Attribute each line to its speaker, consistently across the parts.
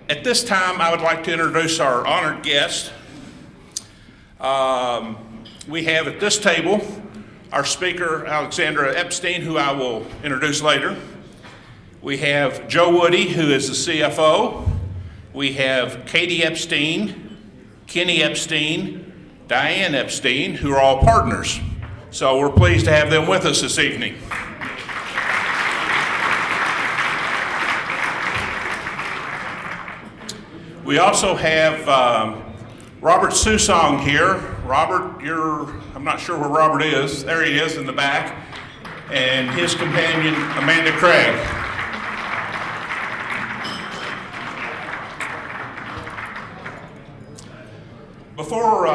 Speaker 1: At this time, I would like to introduce our honored guest. We have at this table our speaker, Alexandra Epstein, who I will introduce later. We have Joe Woody, who is the CFO. We have Katie Epstein, Kenny Epstein, Diane Epstein, who are all partners. So we're pleased to have them with us this evening. We also have Robert Susong here. Robert, I'm not sure where Robert is. There he is in the back. And his companion, Amanda Craig. Before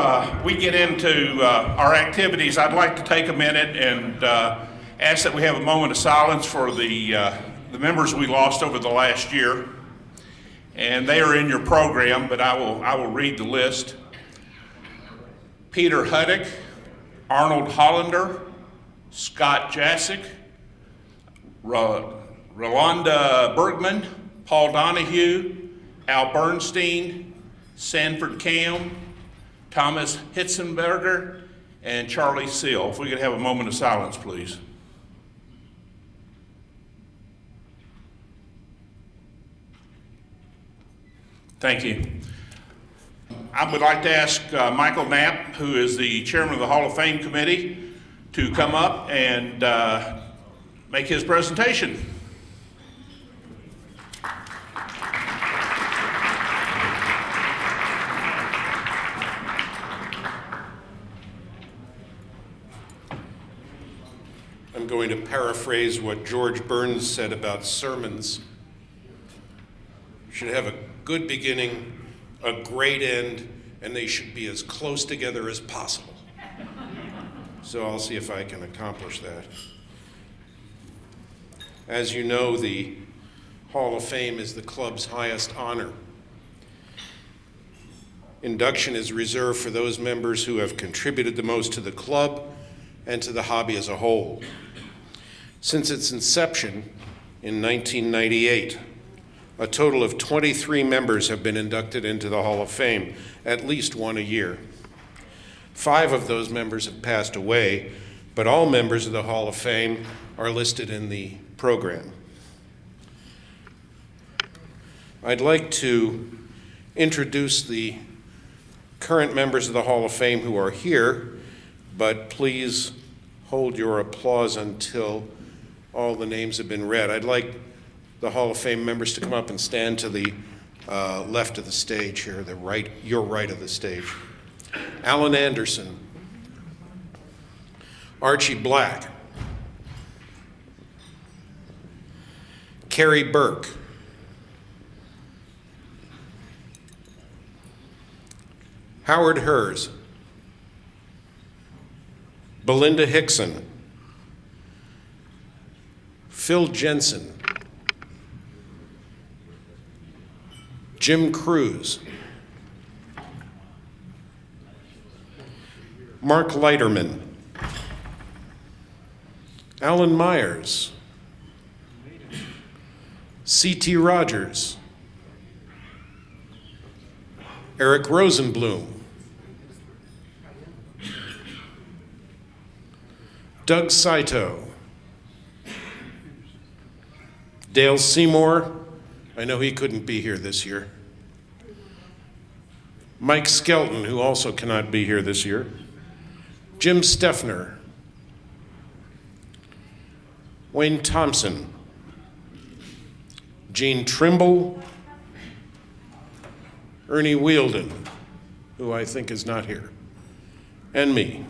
Speaker 1: we get into our activities, I'd like to take a minute and ask that we have a moment of silence for the members we lost over the last year. And they are in your program, but I will read the list. Peter Huddick, Arnold Hollander, Scott Jasick, Rolanda Bergman, Paul Donahue, Al Bernstein, Sanford Cam, Thomas Hitzenberger, and Charlie Seal. If we could have a moment of silence, please. Thank you. I would like to ask Michael Knapp, who is the chairman of the Hall of Fame Committee, to come up and make his presentation.
Speaker 2: I'm going to paraphrase what George Burns said about sermons. You should have a good beginning, a great end, and they should be as close together as possible. So I'll see if I can accomplish that. As you know, the Hall of Fame is the club's highest honor. Induction is reserved for those members who have contributed the most to the club and to the hobby as a whole. Since its inception in 1998, a total of 23 members have been inducted into the Hall of Fame, at least one a year. 5 of those members have passed away, but all members of the Hall of Fame are listed in the program. I'd like to introduce the current members of the Hall of Fame who are here, but please hold your applause until all the names have been read. I'd like the Hall of Fame members to come up and stand to the left of the stage here, your right of the stage. Alan Anderson, Archie Black, Carrie Burke, Howard Hers, Belinda Hickson, Phil Jensen, Jim Cruz, Mark Leiterman, Alan Myers, C.T. Rogers, Eric Rosenblum, Doug Saito, Dale Seymour, I know he couldn't be here this year. Mike Skelton, who also cannot be here this year. Jim Steffner. Wayne Thompson. Gene Trimble. Ernie Wielden, who I think is not here. And me.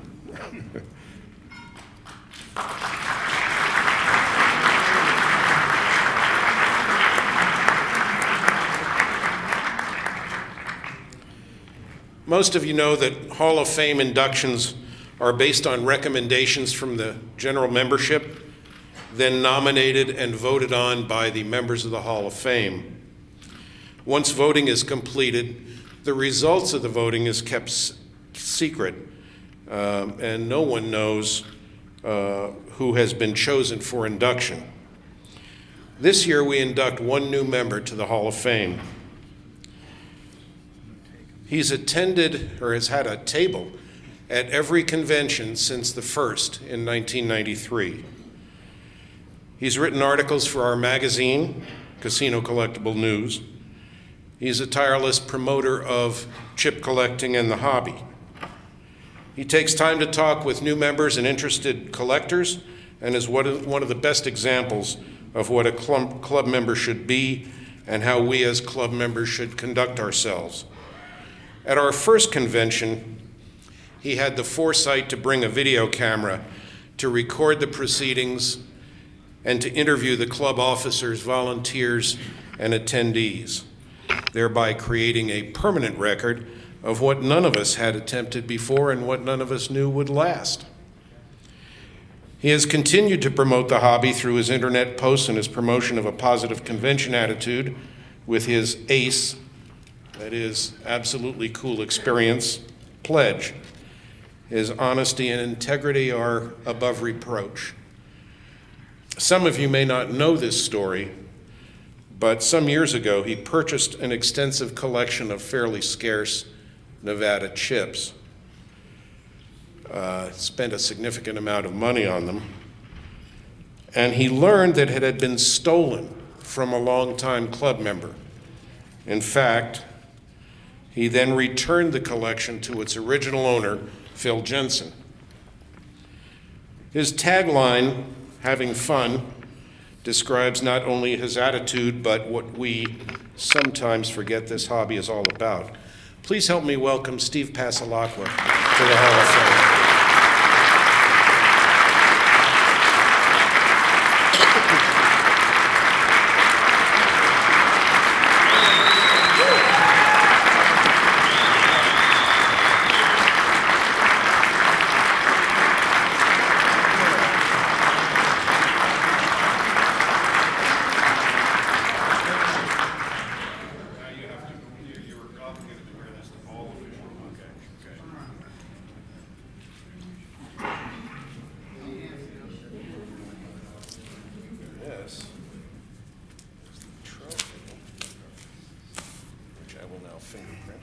Speaker 2: Most of you know that Hall of Fame inductions are based on recommendations from the general membership, then nominated and voted on by the members of the Hall of Fame. Once voting is completed, the results of the voting is kept secret, and no one knows who has been chosen for induction. This year we induct one new member to the Hall of Fame. He's attended or has had a table at every convention since the first in 1993. He's written articles for our magazine, Casino Collectible News. He's a tireless promoter of chip collecting and the hobby. He takes time to talk with new members and interested collectors, and is one of the best examples of what a club member should be and how we as club members should conduct ourselves. At our first convention, he had the foresight to bring a video camera to record the proceedings and to interview the club officers, volunteers, and attendees, thereby creating a permanent record of what none of us had attempted before and what none of us knew would last. He has continued to promote the hobby through his internet posts and his promotion of a positive convention attitude with his ACE, that is, absolutely cool experience, pledge. His honesty and integrity are above reproach. Some of you may not know this story, but some years ago he purchased an extensive collection of fairly scarce Nevada chips. Spent a significant amount of money on them, and he learned that it had been stolen from a longtime club member. In fact, he then returned the collection to its original owner, Phil Jensen. His tagline, "Having fun," describes not only his attitude, but what we sometimes forget this hobby is all about. Please help me welcome Steve Pasalacqua to the Hall of Fame. Fingerprint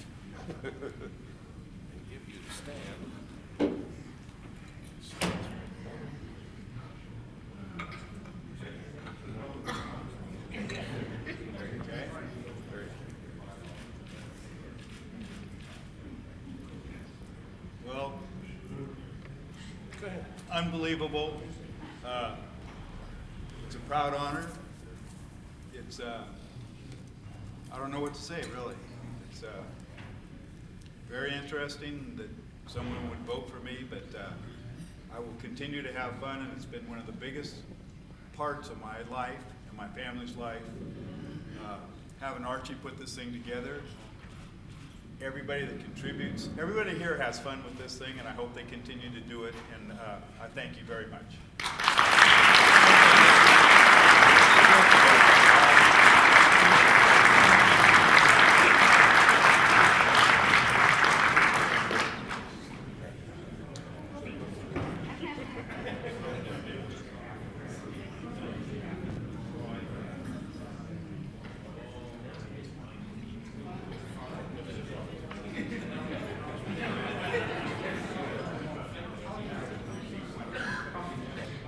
Speaker 2: and give you the stand.
Speaker 3: Well, unbelievable. It's a proud honor. It's I don't know what to say, really. It's very interesting that someone would vote for me, but I will continue to have fun, and it's been one of the biggest parts of my life and my family's life. Having Archie put this thing together, everybody that contributes, everybody here has fun with this thing, and I hope they continue to do it, and I thank you very much.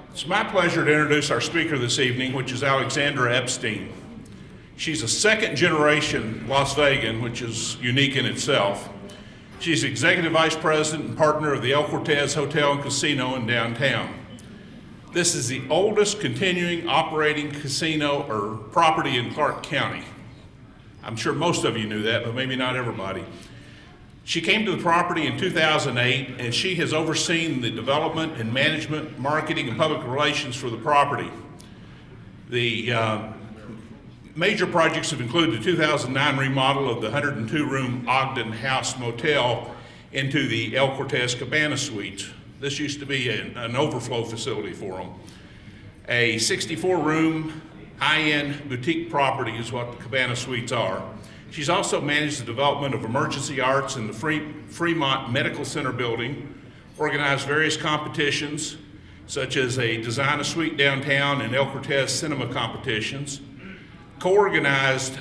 Speaker 1: It's my pleasure to introduce our speaker this evening, which is Alexandra Epstein. She's a second-generation Las Vegan, which is unique in itself. She's Executive Vice President and partner of the El Cortez Hotel and Casino in downtown. This is the oldest continuing operating casino or property in Clark County. I'm sure most of you knew that, but maybe not everybody. She came to the property in 2008, and she has overseen the development and management, marketing, and public relations for the property. The major projects have included the 2009 remodel of the 102-room Ogden House Motel into the El Cortez Cabana Suites. This used to be an overflow facility for them. A 64-room high-end boutique property is what the Cabana Suites are. She's also managed the development of emergency arts in the Fremont Medical Center building, organized various competitions, such as a Design a Suite downtown and El Cortez cinema competitions, co-organized,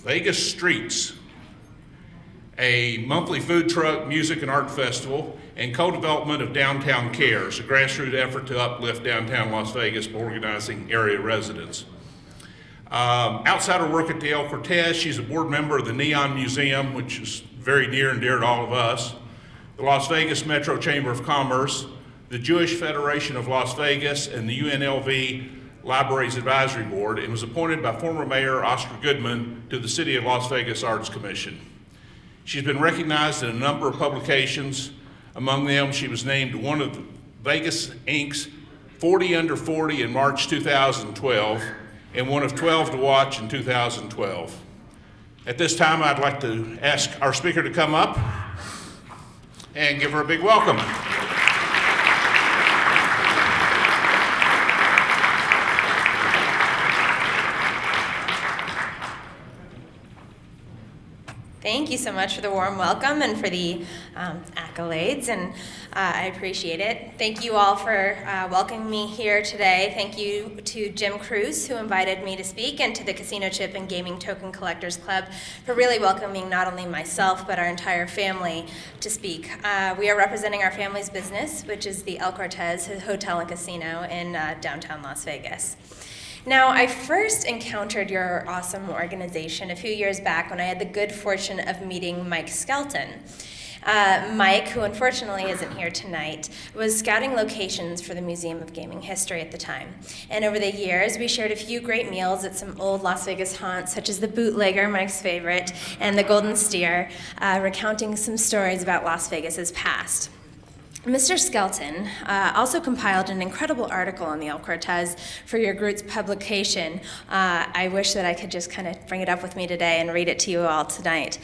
Speaker 1: Vegas Streets a monthly food truck, music and art festival, and co-development of Downtown Cares, a grassroots effort to uplift downtown Las Vegas by organizing area residents. Outside her work at the El Cortez, she's a board member of the Neon Museum, which is very near and dear to all of us, the Las Vegas Metro Chamber of Commerce, the Jewish Federation of Las Vegas, and the UNLV Libraries Advisory Board, and was appointed by former Mayor Oscar Goodman to the City of Las Vegas Arts Commission. She's been recognized in a number of publications. Among them, she was named one of Vegas Inc.'s 40 Under 40 in March 2012, and one of 12 to watch in 2012. At this time, I'd like to ask our speaker to come up and give her a big welcome.
Speaker 4: Thank you so much for the warm welcome and for the accolades, and I appreciate it. Thank you all for welcoming me here today. Thank you to Jim Cruz, who invited me to speak, and to the Casino Chip and Gaming Token Collectors Club for really welcoming not only myself, but our entire family to speak. We are representing our family's business, which is the El Cortez Hotel and Casino in downtown Las Vegas. Now, I first encountered your awesome organization a few years back when I had the good fortune of meeting Mike Skelton. Mike, who unfortunately isn't here tonight, was scouting locations for the Museum of Gaming History at the time. And over the years, we shared a few great meals at some old Las Vegas haunts, such as the Bootlegger, Mike's favorite, and the Golden Steer, recounting some stories about Las Vegas's past. Mr. Skelton also compiled an incredible article on the El Cortez for your group's publication. I wish that I could just kind of bring it up with me today and read it to you all tonight.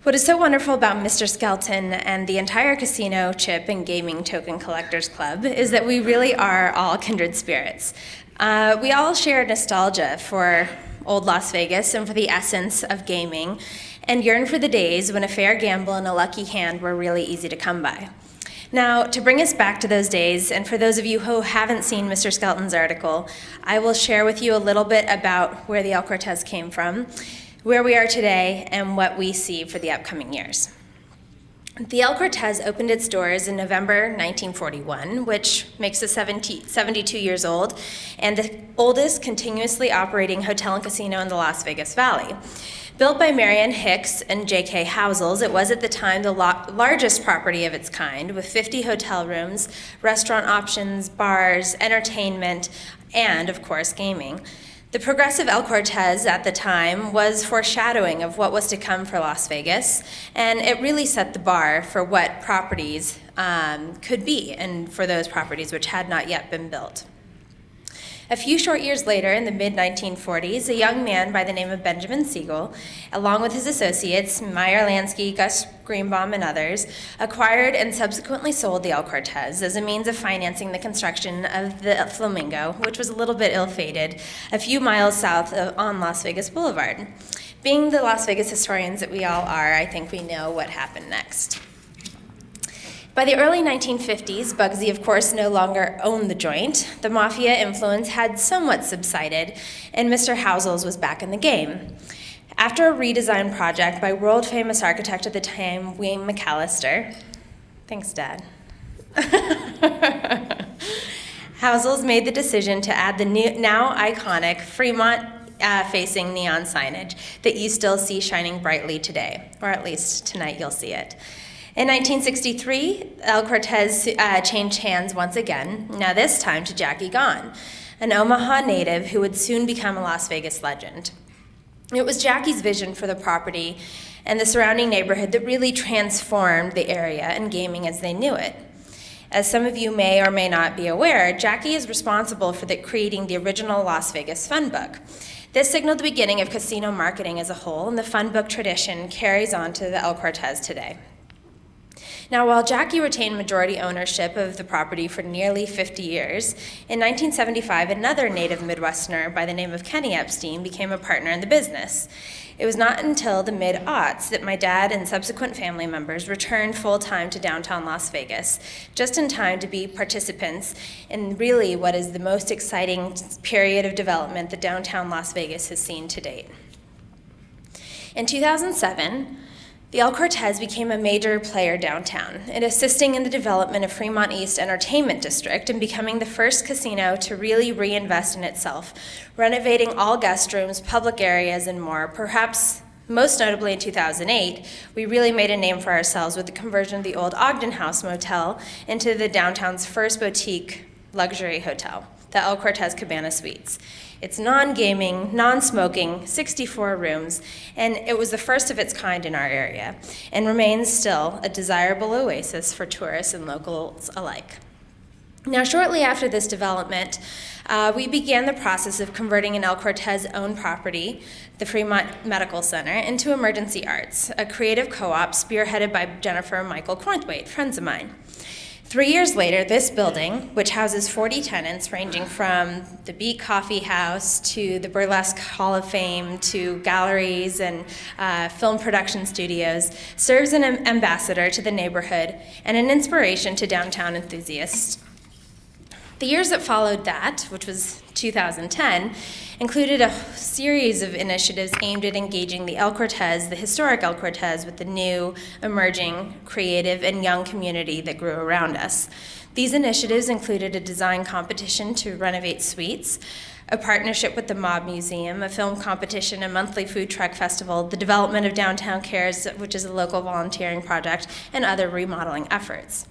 Speaker 4: What is so wonderful about Mr. Skelton and the entire Casino, Chip, and Gaming Token Collectors Club is that we really are all kindred spirits. We all share nostalgia for old Las Vegas and for the essence of gaming, and yearn for the days when a fair gamble and a lucky hand were really easy to come by. Now, to bring us back to those days, and for those of you who haven't seen Mr. Skelton's article, I will share with you a little bit about where the El Cortez came from, where we are today, and what we see for the upcoming years. The El Cortez opened its doors in November 1941, which makes it 72 years old, and the oldest continuously operating hotel and casino in the Las Vegas Valley. Built by Marianne Hicks and J.K. Housels, it was at the time the largest property of its kind, with 50 hotel rooms, restaurant options, bars, entertainment, and, of course, gaming. The progressive El Cortez at the time was foreshadowing of what was to come for Las Vegas, and it really set the bar for what properties could be, and for those properties which had not yet been built. A few short years later, in the mid-1940s, a young man by the name of Benjamin Siegel, along with his associates, Meyer Lansky, Gus Greenbaum, and others, acquired and subsequently sold the El Cortez as a means of financing the construction of the Flamingo, which was a little bit ill-fated, a few miles south on Las Vegas Boulevard. Being the Las Vegas historians that we all are, I think we know what happened next. By the early 1950s, Bugsy, of course, no longer owned the joint. The mafia influence had somewhat subsided, and Mr. Housels was back in the game. After a redesign project by world-famous architect at the time, Wayne McAllister, thanks, Dad, Housels made the decision to add the now iconic Fremont-facing neon signage that you still see shining brightly today, or at least tonight you'll see it. In 1963, El Cortez changed hands once again, now this time to Jackie Gahn, an Omaha native who would soon become a Las Vegas legend. It was Jackie's vision for the property and the surrounding neighborhood that really transformed the area and gaming as they knew it. As some of you may or may not be aware, Jackie is responsible for creating the original Las Vegas Fun Book. This signaled the beginning of casino marketing as a whole, and the Fun Book tradition carries on to the El Cortez today. Now, while Jackie retained majority ownership of the property for nearly 50 years, in 1975, another native Midwesterner by the name of Kenny Epstein became a partner in the business. It was not until the mid-aughts that my dad and subsequent family members returned full-time to downtown Las Vegas, just in time to be participants in really what is the most exciting period of development that downtown Las Vegas has seen to date. In 2007, the El Cortez became a major player downtown, in assisting in the development of Fremont East Entertainment District and becoming the first casino to really reinvest in itself, renovating all guest rooms, public areas, and more. Perhaps most notably in 2008, we really made a name for ourselves with the conversion of the old Ogden House Motel into the downtown's first boutique luxury hotel, the El Cortez Cabana Suites. It's non-gaming, non-smoking, 64 rooms, and it was the first of its kind in our area, and remains still a desirable oasis for tourists and locals alike. Now, shortly after this development, we began the process of converting an El Cortez-owned property, the Fremont Medical Center, into Emergency Arts, a creative co-op spearheaded by Jennifer and Michael Cornthwaite, friends of mine. 3 years later, this building, which houses 40 tenants ranging from the Beat Coffee House to the Burlesque Hall of Fame to galleries and film production studios, serves an ambassador to the neighborhood and an inspiration to downtown enthusiasts. The years that followed that, which was 2010, included a series of initiatives aimed at engaging the El Cortez, the historic El Cortez, with the new, emerging, creative, and young community that grew around us. These initiatives included a design competition to renovate suites, a partnership with the Mob Museum, a film competition, a monthly food truck festival, the development of Downtown Cares, which is a local volunteering project, and other remodeling efforts.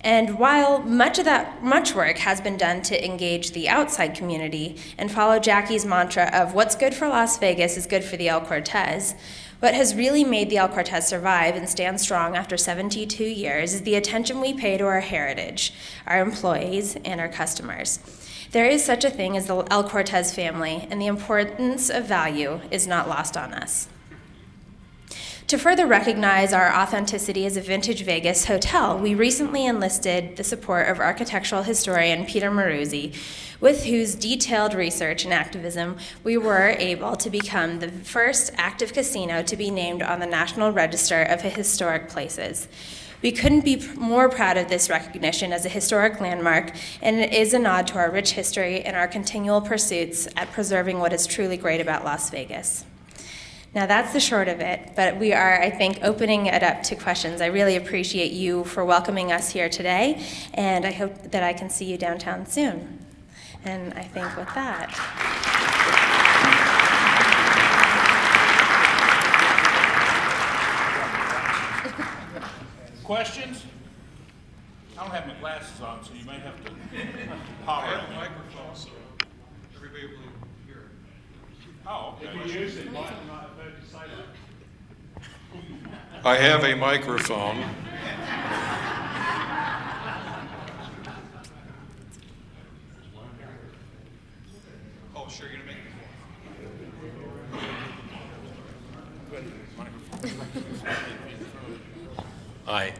Speaker 4: And while much work has been done to engage the outside community and follow Jackie's mantra of what's good for Las Vegas is good for the El Cortez, what has really made the El Cortez survive and stand strong after 72 years is the attention we pay to our heritage, our employees, and our customers. There is such a thing as the El Cortez family, and the importance of value is not lost on us. To further recognize our authenticity as a vintage Vegas hotel, we recently enlisted the support of architectural historian Peter Maruzzi, with whose detailed research and activism we were able to become the first active casino to be named on the National Register of Historic Places. We couldn't be more proud of this recognition as a historic landmark, and it is a nod to our rich history and our continual pursuits at preserving what is truly great about Las Vegas. Now that's the short of it, but we are, I think, opening it up to questions. I really appreciate you for welcoming us here today, and I hope that I can see you downtown soon. And I think with that.
Speaker 1: Questions? I don't have my glasses on, so you may have to holler at me.
Speaker 5: Microphone, so everybody will hear it.
Speaker 1: Oh, okay.
Speaker 5: If you use it, I have a microphone. Oh, sure, you're gonna make
Speaker 6: Hi.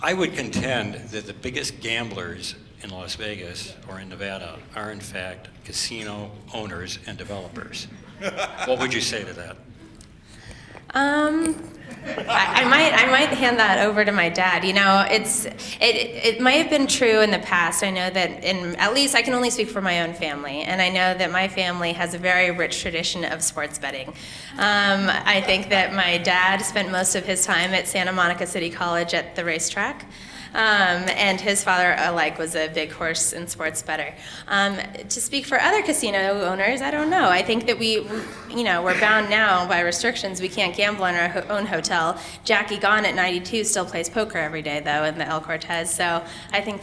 Speaker 6: I would contend that the biggest gamblers in Las Vegas or in Nevada are in fact casino owners and developers. What would you say to that?
Speaker 4: I might hand that over to my dad. You know, it might have been true in the past. I know that at least I can only speak for my own family, and I know that my family has a very rich tradition of sports betting. I think that my dad spent most of his time at Santa Monica City College at the racetrack. And his father alike was a big horse and sports bettor. To speak for other casino owners, I don't know. I think that we're bound now by restrictions. We can't gamble in our own hotel. Jackie Gone at 92 still plays poker every day, though, in the El Cortez. So I think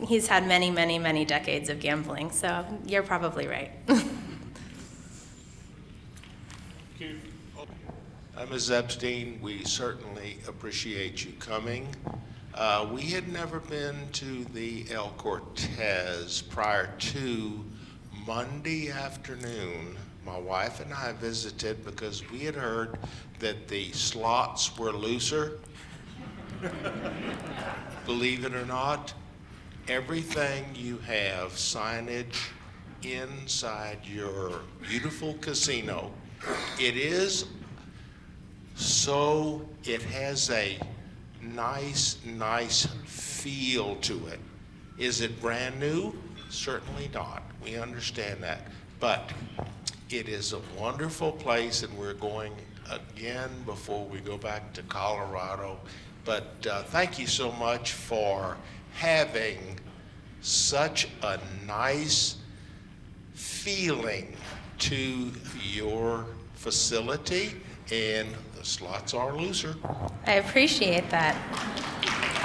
Speaker 4: he's had many, many, many decades of gambling. So you're probably right.
Speaker 2: Ms. Epstein, we certainly appreciate you coming. We had never been to the El Cortez prior to Monday afternoon. My wife and I visited because we had heard that the slots were looser. Believe it or not, everything you have signage inside your beautiful casino. It has a nice feel to it. Is it brand new? Certainly not. We understand that. But it is a wonderful place, and we're going
Speaker 7: again before we go back to Colorado, but thank you so much for having such a nice feeling to your facility, and the slots are looser.
Speaker 4: I appreciate that.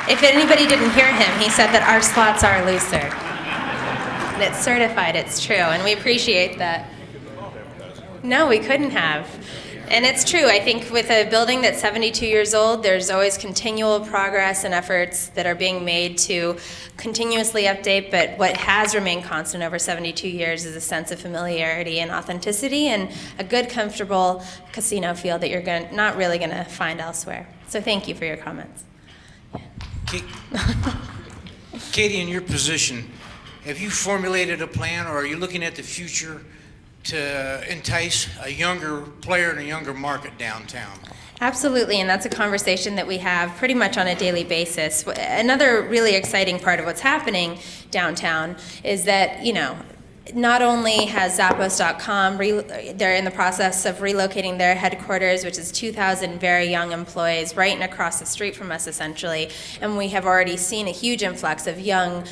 Speaker 4: If anybody didn't hear him, he said that our slots are looser. And it's certified, it's true, and we appreciate that. No, we couldn't have. And it's true, I think with a building that's 72 years old, there's always continual progress and efforts that are being made to continuously update, but what has remained constant over 72 years is a sense of familiarity and authenticity and a good, comfortable casino feel that you're not really going to find elsewhere. So thank you for your comments.
Speaker 8: Katie, in your position, have you formulated a plan, or are you looking at the future to entice a younger player in a younger market downtown?
Speaker 4: Absolutely, and that's a conversation that we have pretty much on a daily basis. Another really exciting part of what's happening downtown is that, not only has Zappos.com, they're in the process of relocating their headquarters, which is 2,000 very young employees right and across the street from us, essentially. And we have already seen a huge influx of young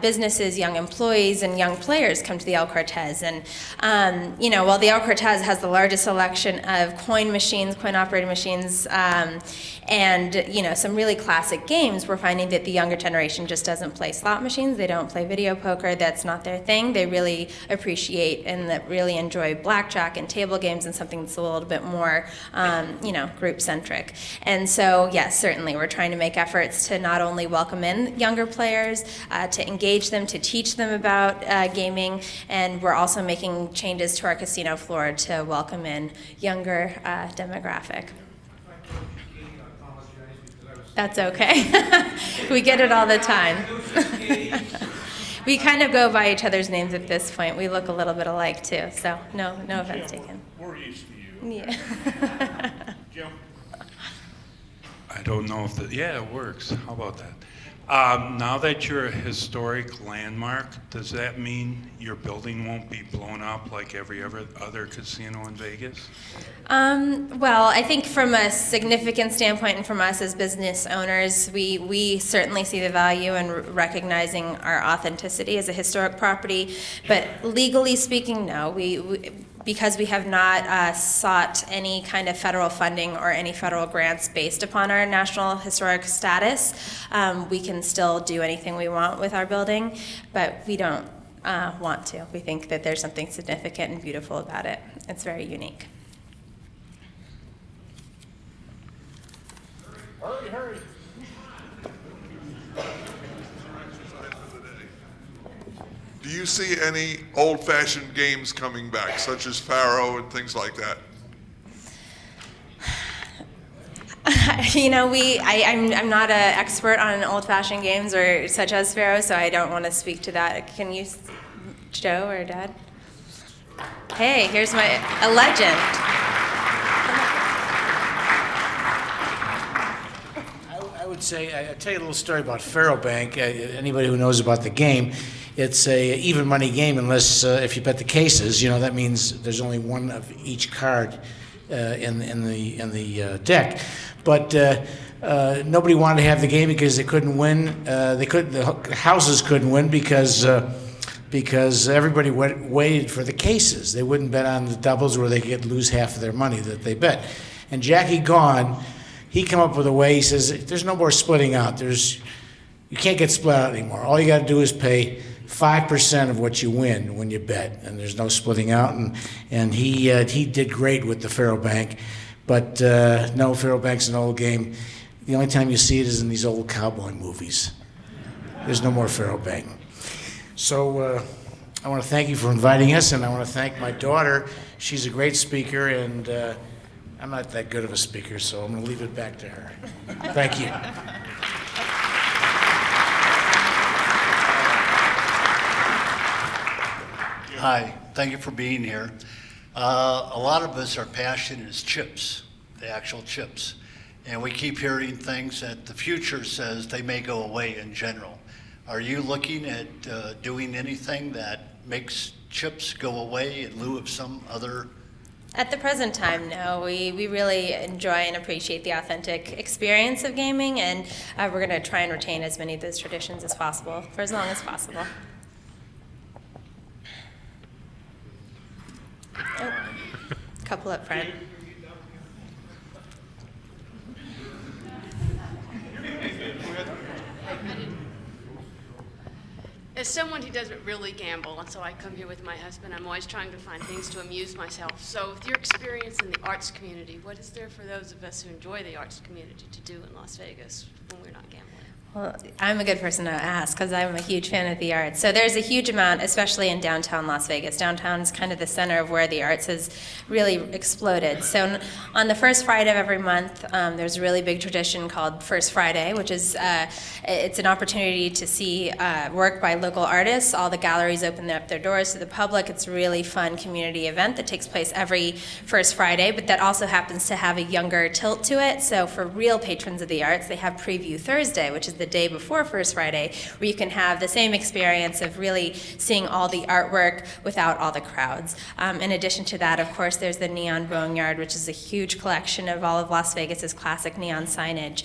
Speaker 4: businesses, young employees, and young players come to the El Cortez. And, while the El Cortez has the largest selection of coin-operated machines, and, some really classic games, we're finding that the younger generation just doesn't play slot machines. They don't play video poker. That's not their thing. They really appreciate and that really enjoy blackjack and table games and something that's a little bit more, group-centric. And so, yes, certainly, we're trying to make efforts to not only welcome in younger players, to engage them, to teach them about gaming, and we're also making changes to our casino floor to welcome in younger demographic. That's okay. We get it all the time. We kind of go by each other's names at this point. We look a little bit alike too, so no offense taken.
Speaker 1: We're used to you.
Speaker 4: Yeah.
Speaker 1: Jim?
Speaker 9: I don't know if it works. How about that? Now that you're a historic landmark, does that mean your building won't be blown up like every other casino in Vegas?
Speaker 4: Well, I think from a significant standpoint and from us as business owners, we certainly see the value in recognizing our authenticity as a historic property. But legally speaking, no. Because we have not sought any kind of federal funding or any federal grants based upon our National Historic status, we can still do anything we want with our building, but we don't want to. We think that there's something significant and beautiful about it. It's very unique.
Speaker 1: Hurry.
Speaker 10: Do you see any old-fashioned games coming back, such as Faro and things like that?
Speaker 4: I'm not an expert on old-fashioned games or such as Faro, so I don't want to speak to that. Can you, Joe or Dad? Hey, here's a legend.
Speaker 8: I would say, I'll tell you a little story about Faro Bank. Anybody who knows about the game, it's a even money game unless if you bet the cases. That means there's only one of each card in the deck. But nobody wanted to have the game because they couldn't win. The houses couldn't win because everybody waited for the cases. They wouldn't bet on the doubles where they could lose half of their money that they bet. And Jackie Gaughan, he came up with a way. He says, "There's no more splitting out. You can't get split out anymore. All you got to do is pay 5% of what you win when you bet, and there's no splitting out." And he did great with the Faro Bank, but no, Faro Bank's an old game. The only time you see it is in these old cowboy movies. There's no more Faro Bank. So I want to thank you for inviting us, and I want to thank my daughter. She's a great speaker, and I'm not that good of a speaker, so I'm going to leave it back to her. Thank you.
Speaker 11: Hi, thank you for being here. A lot of us are passionate as chips, the actual chips. And we keep hearing things that the future says they may go away in general. Are you looking at doing anything that makes chips go away in lieu of some other
Speaker 4: At the present time, no. We really enjoy and appreciate the authentic experience of gaming, and we're going to try and retain as many of those traditions as possible for as long as possible. Oh, couple up front.
Speaker 12: As someone who doesn't really gamble, and so I come here with my husband, I'm always trying to find things to amuse myself. So with your experience in the arts community, what is there for those of us who enjoy the arts community to do in Las Vegas when we're not gambling?
Speaker 4: Well, I'm a good person to ask because I'm a huge fan of the arts. So there's a huge amount, especially in downtown Las Vegas. Downtown is kind of the center of where the arts has really exploded. So on the first Friday of every month, there's a really big tradition called First Friday, which is it's an opportunity to see work by local artists. All the galleries open up their doors to the public. It's a really fun community event that takes place every First Friday, but that also happens to have a younger tilt to it. So for real patrons of the arts, they have Preview Thursday, which is the day before First Friday, where you can have the same experience of really seeing all the artwork without all the crowds. In addition to that, of course, there's the Neon Boneyard, which is a huge collection of all of Las Vegas's classic neon signage.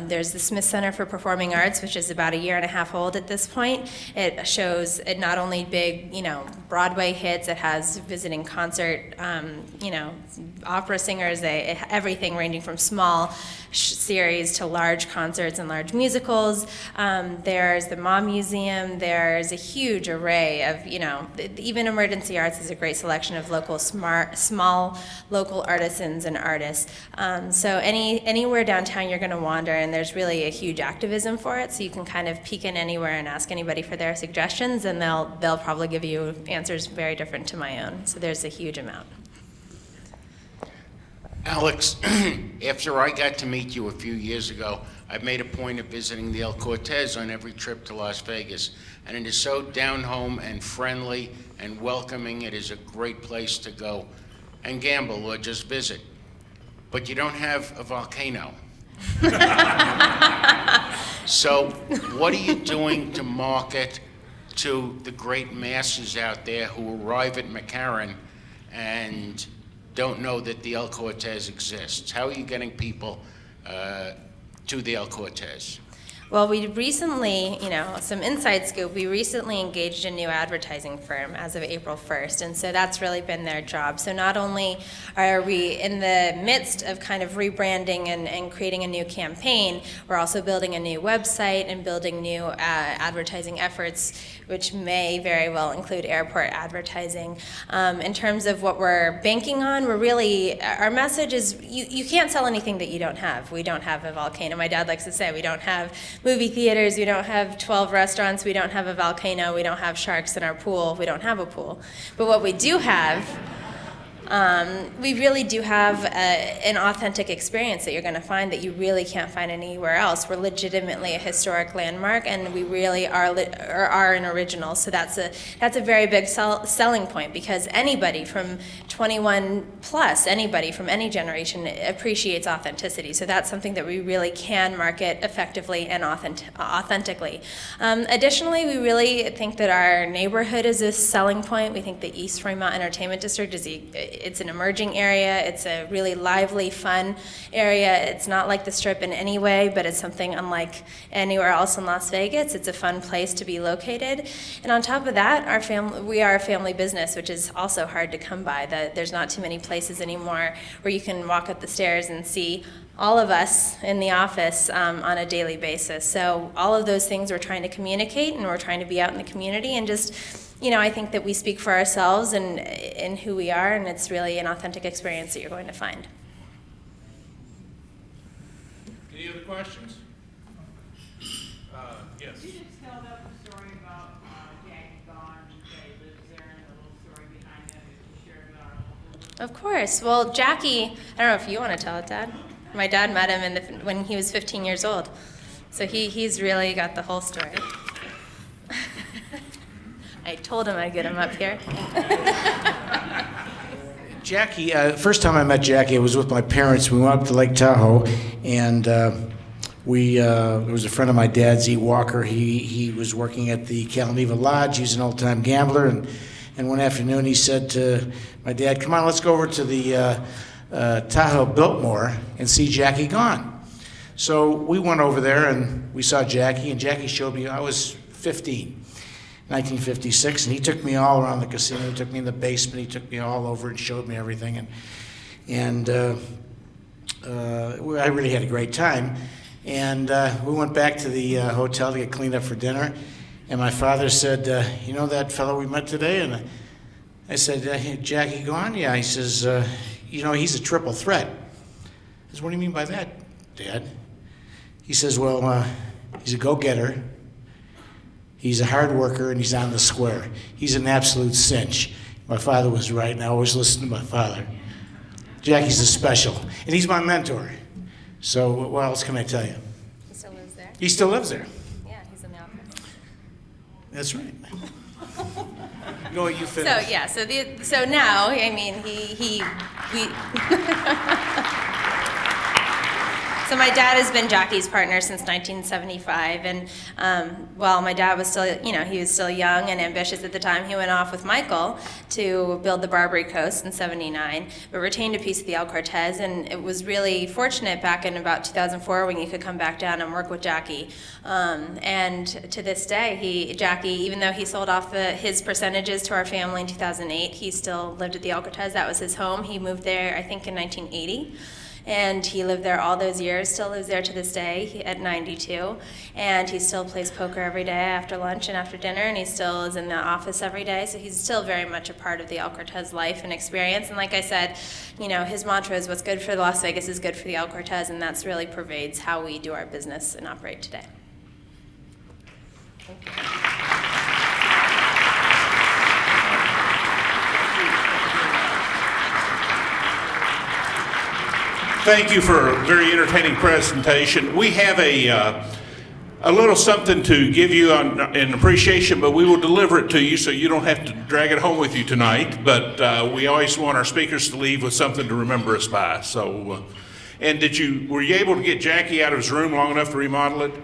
Speaker 4: There's the Smith Center for Performing Arts, which is about a year and a half old at this point. It shows not only big, Broadway hits, it has visiting concert, opera singers, everything ranging from small series to large concerts and large musicals. There's the Ma Museum. There's a huge array of, even Emergency Arts is a great selection of local small local artisans and artists. So anywhere downtown you're going to wander, and there's really a huge activism for it. So you can kind of peek in anywhere and ask anybody for their suggestions, and they'll probably give you answers very different to my own. So there's a huge amount.
Speaker 13: Alex, after I got to meet you a few years ago, I've made a point of visiting the El Cortez on every trip to Las Vegas, and it is so down-home and friendly and welcoming. It is a great place to go and gamble or just visit. But you don't have a volcano. So what are you doing to market to the great masses out there who arrive at McCarran and don't know that the El Cortez exists? How are you getting people to the El Cortez?
Speaker 4: Well, we recently, some inside scoop, we recently engaged a new advertising firm as of April 1st, and so that's really been their job. So not only are we in the midst of kind of rebranding and creating a new campaign, we're also building a new website and building new advertising efforts, which may very well include airport advertising. In terms of what we're banking on, our message is you can't sell anything that you don't have. We don't have a volcano. My dad likes to say we don't have movie theaters, we don't have 12 restaurants, we don't have a volcano, we don't have sharks in our pool, we don't have a pool. But what we do have, we really do have an authentic experience that you're going to find that you really can't find anywhere else. We're legitimately a historic landmark, and we really are an original. So that's a very big selling point, because anybody from 21 plus, anybody from any generation appreciates authenticity. So that's something that we really can market effectively and authentically. Additionally, we really think that our neighborhood is a selling point. We think the East Fremont Entertainment District it's an emerging area. It's a really lively, fun area. It's not like the Strip in any way, but it's something unlike anywhere else in Las Vegas. It's a fun place to be located. And on top of that, we are a family business, which is also hard to come by. There's not too many places anymore where you can walk up the stairs and see all of us in the office on a daily basis. So all of those things we're trying to communicate, and we're trying to be out in the community and just, I think that we speak for ourselves and who we are, and it's really an authentic experience that you're going to find.
Speaker 1: Any other questions? Yes.
Speaker 14: You just held up a story about Jackie Gone, who lives there, and a little story behind that you shared with our local.
Speaker 4: Of course. Well, Jackie, I don't know if you want to tell it, Dad. My dad met him when he was 15 years old. So he's really got the whole story. I told him I'd get him up here.
Speaker 8: Jackie, first time I met Jackie, I was with my parents. We went up to Lake Tahoe, and there was a friend of my dad's, E. Walker. He was working at the Calaneva Lodge. He's an old-time gambler, and And one afternoon he said to my dad, "Come on, let's go over to the Tahoe Biltmore and see Jackie Gone." So we went over there and we saw Jackie, and Jackie showed me, I was 15, 1956, and he took me all around the casino. He took me in the basement, he took me all over and showed me everything, and I really had a great time. And we went back to the hotel to get cleaned up for dinner, and my father said, "You know that fellow we met today?" And I said, "Jackie Gone?" "Yeah." He says, "You know, he's a triple threat." I said, "What do you mean by that, Dad?" He says, "Well, he's a go-getter, he's a hard worker, and he's on the square. He's an absolute cinch." My father was right, and I always listen to my father. Jackie's a special, and he's my mentor. So what else can I tell you?
Speaker 4: He still lives there?
Speaker 8: He still lives there.
Speaker 4: Yeah, he's in the office.
Speaker 8: That's right. No, you finish.
Speaker 4: So yeah, so now, I mean, we. So my dad has been Jackie's partner since 1975, and while my dad was still, he was still young and ambitious at the time, he went off with Michael to build the Barbary Coast in '79, but retained a piece of the El Cortez, and it was really fortunate back in about 2004 when you could come back down and work with Jackie. And to this day, Jackie, even though he sold off his percentages to our family in 2008, he still lived at the El Cortez. That was his home. He moved there, I think, in 1980. And he lived there all those years, still lives there to this day at 92. And he still plays poker every day after lunch and after dinner, and he still is in the office every day. So he's still very much a part of the El Cortez life and experience. And like I said, his mantra is what's good for Las Vegas is good for the El Cortez, and that's really pervades how we do our business and operate today. Thank you.
Speaker 1: Thank you for a very entertaining presentation. We have a little something to give you in appreciation, but we will deliver it to you so you don't have to drag it home with you tonight. But we always want our speakers to leave with something to remember us by. So, and were you able to get Jackie out of his room long enough to remodel it?
Speaker 4: That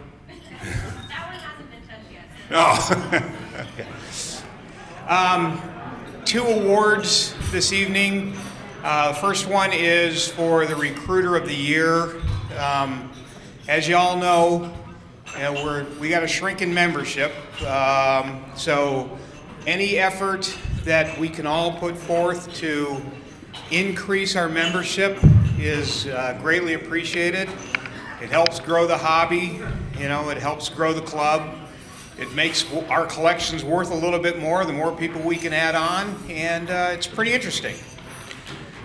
Speaker 4: one hasn't been touched yet.
Speaker 1: Oh.
Speaker 15: Okay. 2 awards this evening. First one is for the Recruiter of the Year. As you all know, we got a shrinking membership. So any effort that we can all put forth to increase our membership is greatly appreciated. It helps grow the hobby, it helps grow the club. It makes our collections worth a little bit more, the more people we can add on, and it's pretty interesting.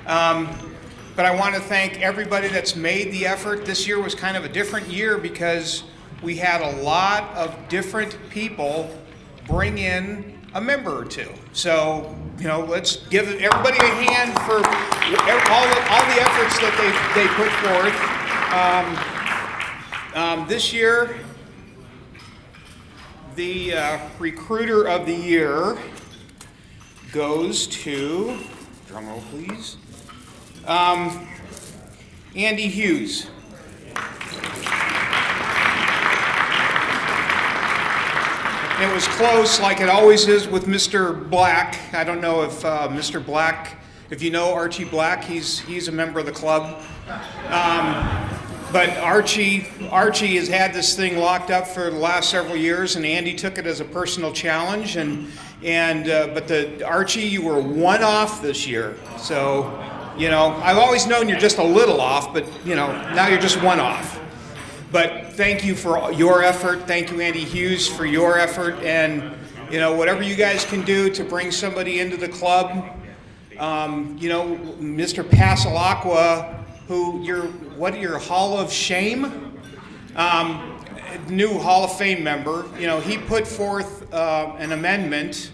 Speaker 15: But I want to thank everybody that's made the effort. This year was kind of a different year because we had a lot of different people bring in a member or two. So, let's give everybody a hand for all the efforts that they put forth. This year, the Recruiter of the Year goes to, drum roll please, Andy Hughes. It was close, like it always is with Mr. Black. I don't know if Mr. Black, if you know Archie Black, he's a member of the club. But Archie has had this thing locked up for the last several years, and Andy took it as a personal challenge. But Archie, you were one off this year. So, I've always known you're just a little off, but now you're just one off. But thank you for your effort. Thank you, Andy Hughes, for your effort. And, whatever you guys can do to bring somebody into the club. Mr. Pasalacqua, who your Hall of Shame? New Hall of Fame member. He put forth an amendment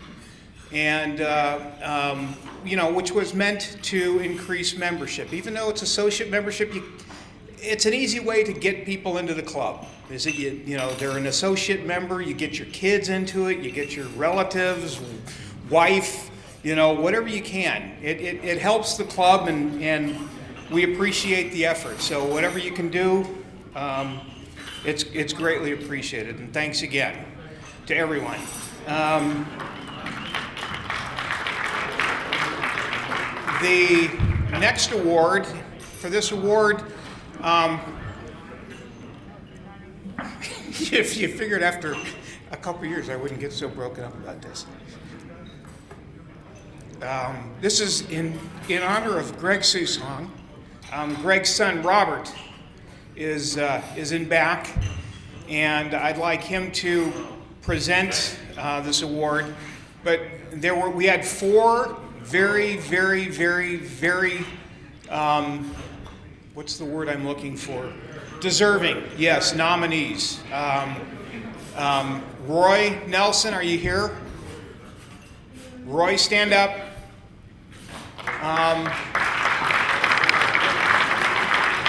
Speaker 15: and, which was meant to increase membership. Even though it's associate membership, it's an easy way to get people into the club. Is that they're an associate member, you get your kids into it, you get your relatives, wife, whatever you can. It helps the club, and we appreciate the effort. So whatever you can do, it's greatly appreciated. And thanks again to everyone. the next award, for this award, if you figured after a couple years I wouldn't get so broken up about this. This is in honor of Greg Susong. Greg's son Robert is in back, and I'd like him to present this award. But we had 4 very, very, very, very, what's the word I'm looking for? Deserving, yes, nominees. Roy Nelson, are you here? Roy, stand up.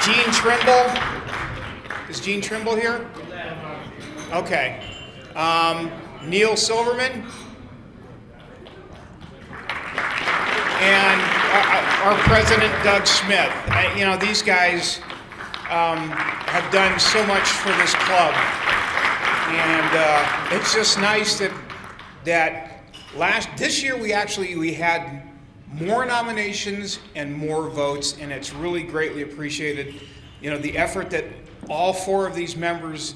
Speaker 15: Gene Trimble. Is Gene Trimble here? Okay. Neil Silverman. And our president, Doug Smith. These guys have done so much for this club. And it's just nice that this year we had more nominations and more votes, and it's really greatly appreciated. The effort that all 4 of these members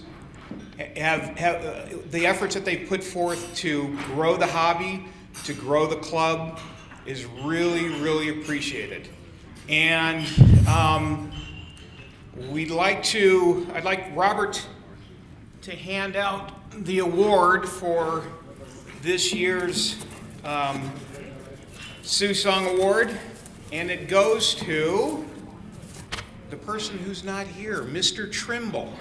Speaker 15: have the efforts that they put forth to grow the hobby, to grow the club, is really, really appreciated. And I'd like Robert to hand out the award for this year's Susong Award, and it goes to the person who's not here, Mr. Trimble.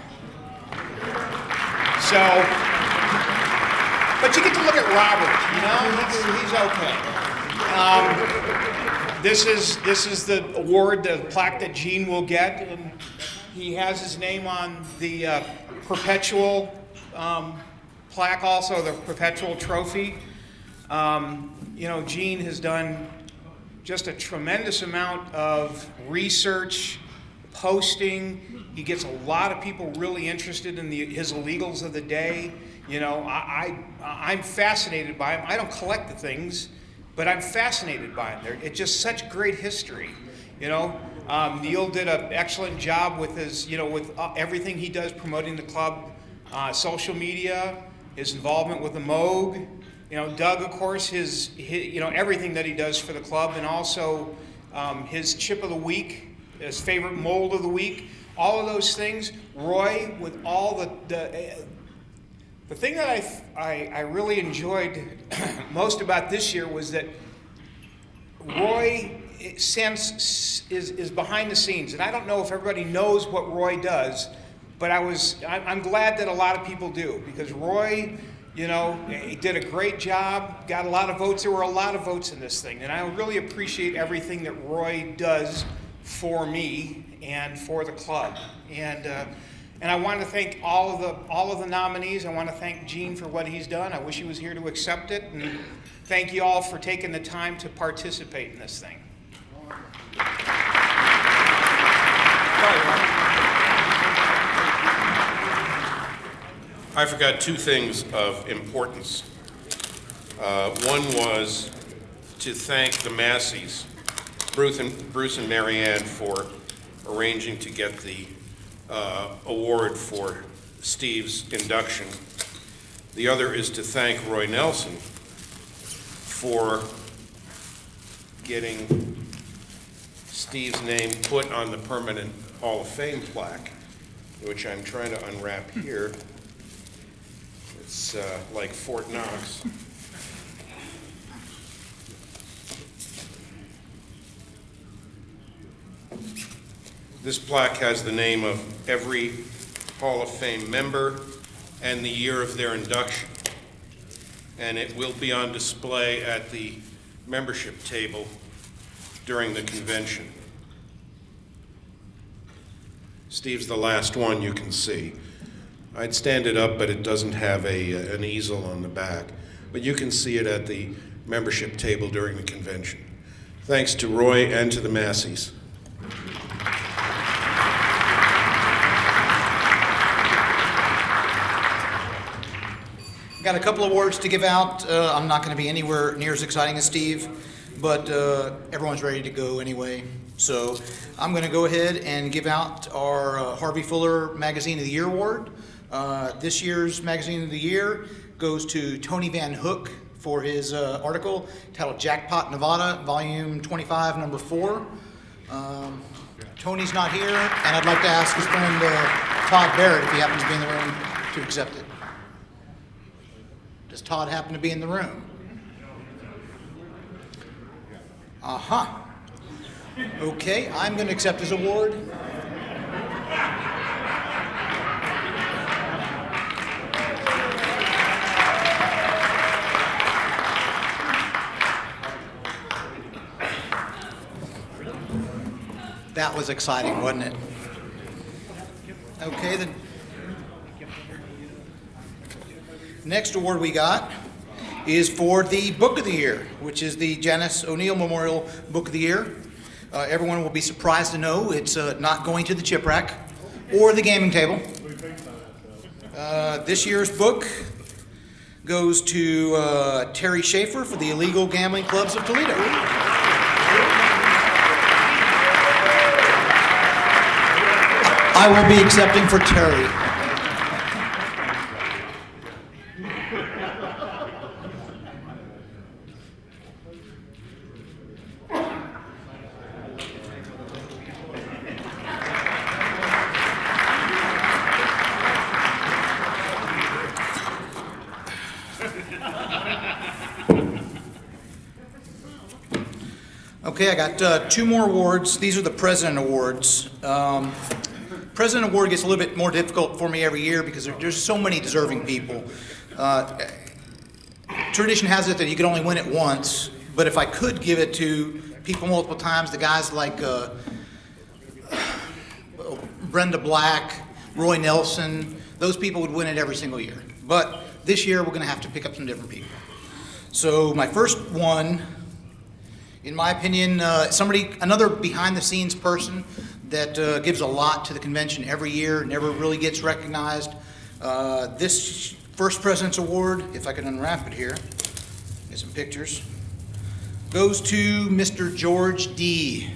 Speaker 15: So, but you get to look at Robert, he's okay. This is the award, the plaque that Gene will get, and he has his name on the perpetual plaque, also the perpetual trophy. Gene has done just a tremendous amount of research, posting. He gets a lot of people really interested in his illegals of the day. I'm fascinated by him. I don't collect the things, but I'm fascinated by him. It's just such great history. Neil did an excellent job with with everything he does promoting the club, social media, his involvement with the Moog. Doug, of course, his everything that he does for the club, and also his chip of the week, his favorite mold of the week, all of those things. Roy, with all the thing that I really enjoyed most about this year was that Roy is behind the scenes, and I don't know if everybody knows what Roy does, but I'm glad that a lot of people do, because Roy, he did a great job, got a lot of votes. There were a lot of votes in this thing, and I really appreciate everything that Roy does for me and for the club. And I want to thank all of the nominees. I want to thank Gene for what he's done. I wish he was here to accept it. And thank you all for taking the time to participate in this thing.
Speaker 2: I forgot 2 things of importance. One was to thank the Masseys, Bruce and Marianne, for arranging to get the award for Steve's induction. The other is to thank Roy Nelson for getting Steve's name put on the permanent Hall of Fame plaque, which I'm trying to unwrap here. It's like Fort Knox. This plaque has the name of every Hall of Fame member and the year of their induction. And it will be on display at the membership table during the convention. Steve's the last one you can see. I'd stand it up, but it doesn't have an easel on the back. But you can see it at the membership table during the convention. Thanks to Roy and to the Masseys.
Speaker 16: Got a couple of awards to give out. I'm not going to be anywhere near as exciting as Steve. but everyone's ready to go anyway. So I'm going to go ahead and give out our Harvey Fuller Magazine of the Year Award. This year's Magazine of the Year goes to Tony Van Hook for his article titled Jackpot Nevada, Volume 25, Number 4. Tony's not here, and I'd like to ask his friend Todd Barrett if he happens to be in the room to accept it. Does Todd happen to be in the room? Uh-huh. Okay, I'm going to accept his award. That was exciting, wasn't it? Okay, the next award we got is for the Book of the Year, which is the Janice O'Neill Memorial Book of the Year. Everyone will be surprised to know it's not going to the chip rack or the gaming table. This year's book goes to Terry Schaefer for the Illegal Gambling Clubs of Toledo. I will be accepting for Terry. Okay, I got two more awards. These are the President Awards. President Award gets a little bit more difficult for me every year because there's so many deserving people. Tradition has it that you can only win it once, but if I could give it to people multiple times, the guys like Brenda Black, Roy Nelson, those people would win it every single year. But this year we're going to have to pick up some different people. So my first one, in my opinion, another behind-the-scenes person that gives a lot to the convention every year, never really gets recognized. This first President's Award, if I can unwrap it here, get some pictures, goes to Mr. George D.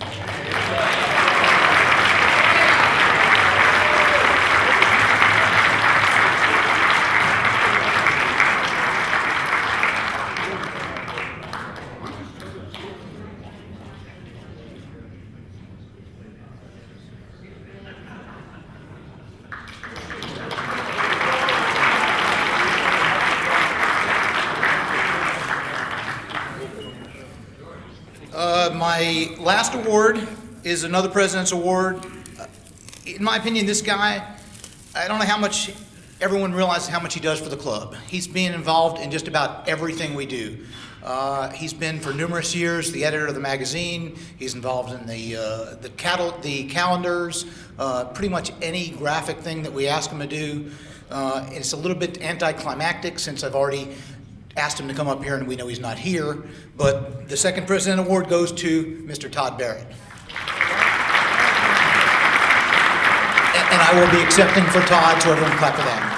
Speaker 16: My last award is another President's Award. In my opinion, this guy, I don't know how much everyone realizes how much he does for the club. He's been involved in just about everything we do. He's been for numerous years the editor of the magazine. He's involved in the calendars, pretty much any graphic thing that we ask him to do. It's a little bit anticlimactic since I've already asked him to come up here and we know he's not here, but the second President Award goes to Mr. Todd Barrett. And I will be accepting for Todd, so everyone clap for that.